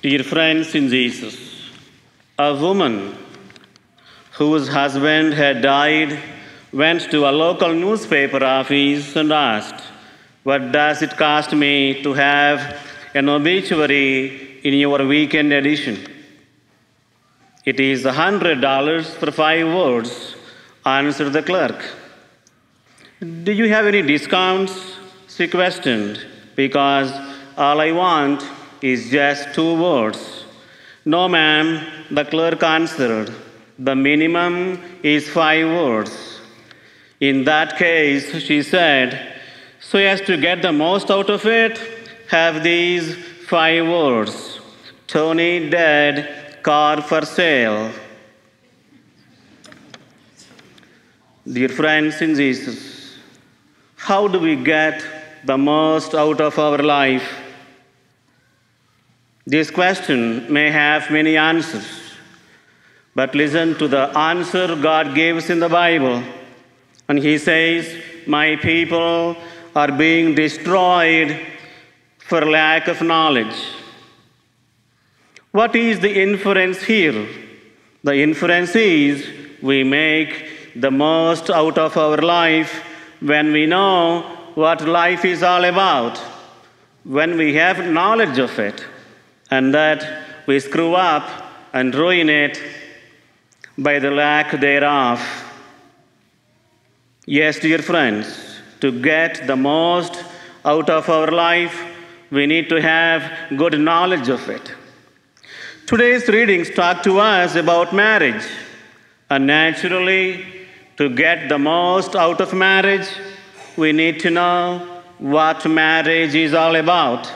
Dear friends in Jesus, a woman whose husband had died went to a local newspaper office and asked, "What does it cost me to have an obituary in your weekend edition?" "It is $100 for 5 words," answered the clerk. "Do you have any discounts?" she questioned, "because all I want is just 2 words." "No, ma'am," the clerk answered. "The minimum is 5 words." "In that case," she said, "so as to get the most out of it, have these 5 words. Tony dead, car for sale." Dear friends in Jesus, how do we get the most out of our life? This question may have many answers, but listen to the answer God gives in the Bible. And He says, "My people are being destroyed for lack of knowledge." What is the inference here? The inference is we make the most out of our life when we know what life is all about, when we have knowledge of it, and that we screw up and ruin it by the lack thereof. Yes, dear friends, to get the most out of our life, we need to have good knowledge of it. Today's readings talk to us about marriage, and naturally, to get the most out of marriage, we need to know what marriage is all about.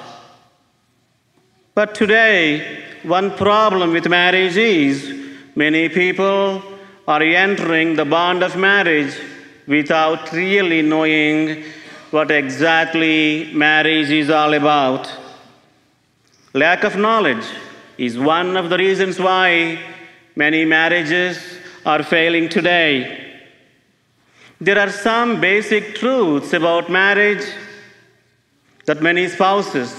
But today, one problem with marriage is many people are entering the bond of marriage without really knowing what exactly marriage is all about. Lack of knowledge is one of the reasons why many marriages are failing today. There are some basic truths about marriage that many spouses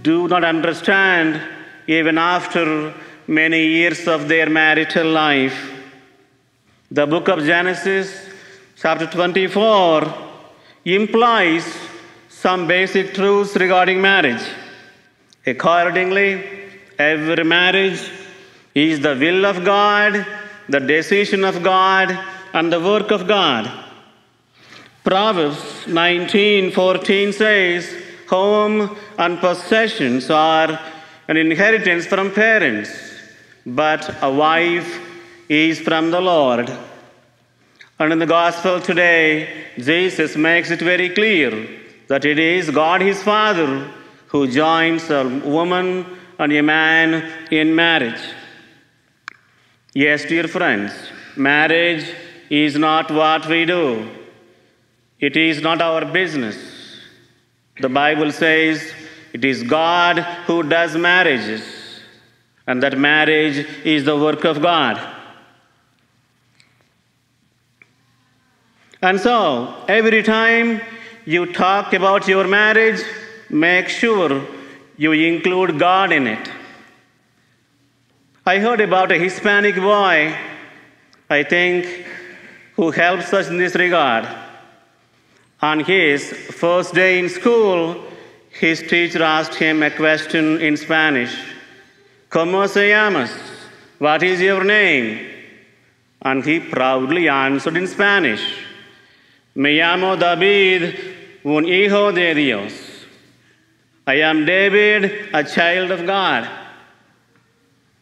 do not understand even after many years of their marital life. The book of Genesis, chapter 24, implies some basic truths regarding marriage. Accordingly, every marriage is the will of God, the decision of God, and the work of God. Proverbs 19:14 says, "Home and possessions are an inheritance from parents, but a wife is from the Lord." And in the gospel today, Jesus makes it very clear that it is God his Father who joins a woman and a man in marriage. Yes, dear friends, marriage is not what we do. It is not our business. The Bible says it is God who does marriages, and that marriage is the work of God. And so, every time you talk about your marriage, make sure you include God in it. I heard about a Hispanic boy, I think, who helps us in this regard. On his first day in school, his teacher asked him a question in Spanish. "¿Cómo se llamas?" "What is your name?" And he proudly answered in Spanish, "Me llamo David, un hijo de Dios." I am David, a child of God.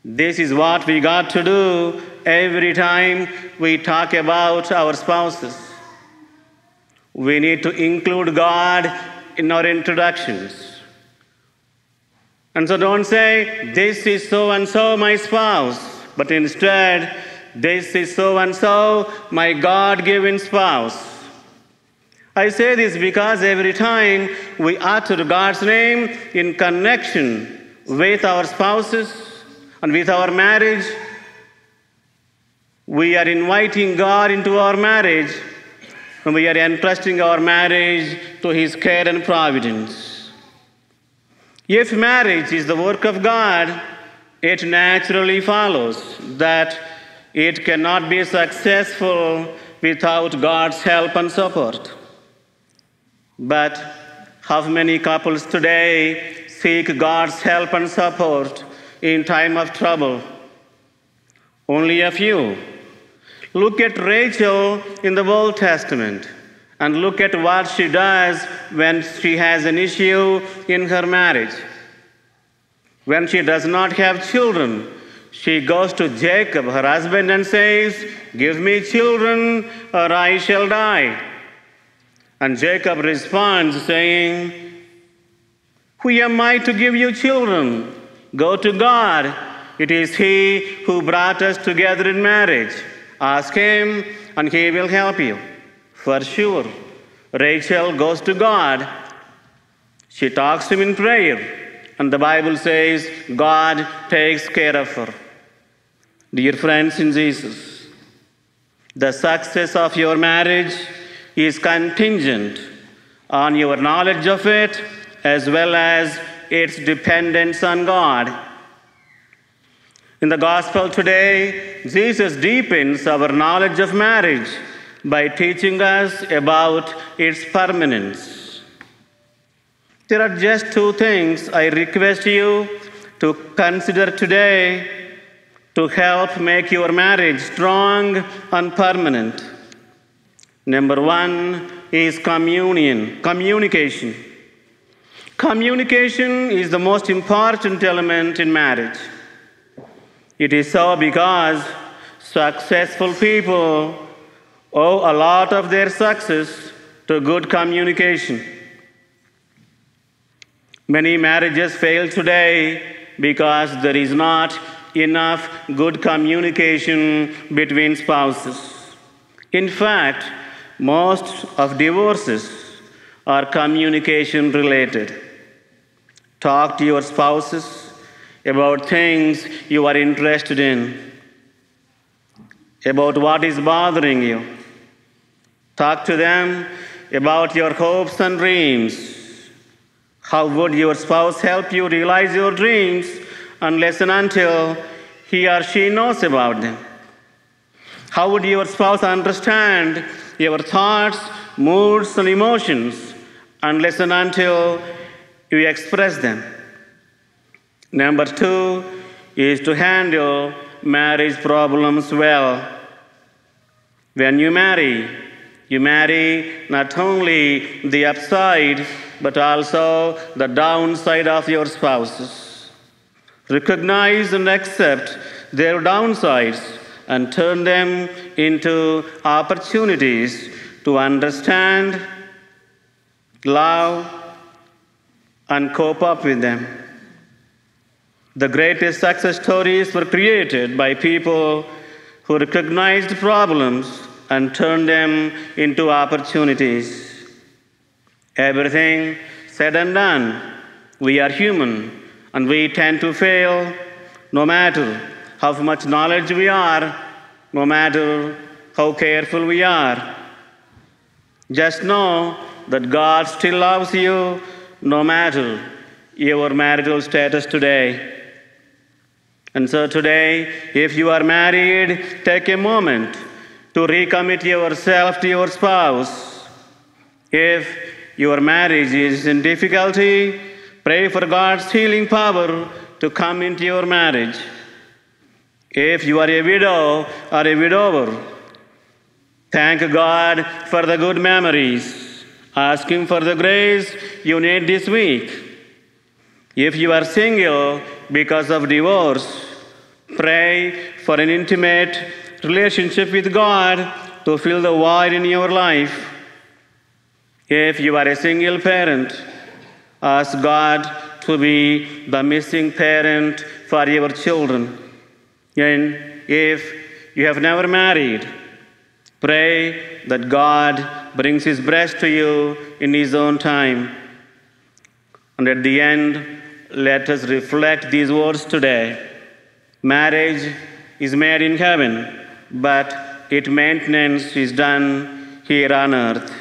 This is what we got to do every time we talk about our spouses. We need to include God in our introductions. And so don't say, "This is so-and-so, my spouse," but instead, "This is so-and-so, my God-given spouse." I say this because every time we utter God's name in connection with our spouses and with our marriage, we are inviting God into our marriage, and we are entrusting our marriage to His care and providence. If marriage is the work of God, it naturally follows that it cannot be successful without God's help and support. But how many couples today seek God's help and support in time of trouble? Only a few. Look at Rachel in the Old Testament and look at what she does when she has an issue in her marriage. When she does not have children, she goes to Jacob, her husband, and says, "Give me children or I shall die." And Jacob responds saying, "Who am I to give you children? Go to God. It is He who brought us together in marriage. Ask Him and He will help you." For sure, Rachel goes to God. She talks to Him in prayer. And the Bible says God takes care of her. Dear friends in Jesus, the success of your marriage is contingent on your knowledge of it as well as its dependence on God. In the gospel today, Jesus deepens our knowledge of marriage by teaching us about its permanence. There are just two things I request you to consider today to help make your marriage strong and permanent. Number one is communication. Communication is the most important element in marriage. It is so because successful people owe a lot of their success to good communication. Many marriages fail today because there is not enough good communication between spouses. In fact, most of divorces are communication related. Talk to your spouses about things you are interested in, about what is bothering you. Talk to them about your hopes and dreams. How would your spouse help you realize your dreams unless and until he or she knows about them? How would your spouse understand your thoughts, moods, and emotions unless and until you express them? Number two is to handle marriage problems well. When you marry not only the upside, but also the downside of your spouses. Recognize and accept their downsides and turn them into opportunities to understand, love, and cope up with them. The greatest success stories were created by people who recognized problems and turned them into opportunities. Everything said and done, we are human and we tend to fail no matter how much knowledge we are, no matter how careful we are. Just know that God still loves you no matter your marital status today. And so today, if you are married, take a moment to recommit yourself to your spouse. If your marriage is in difficulty, pray for God's healing power to come into your marriage. If you are a widow or a widower, thank God for the good memories. Ask Him for the grace you need this week. If you are single because of divorce, pray for an intimate relationship with God to fill the void in your life. If you are a single parent, ask God to be the missing parent for your children. And if you have never married, pray that God brings His breast to you in His own time. And at the end, let us reflect these words today. Marriage is made in heaven, but its maintenance is done here on earth.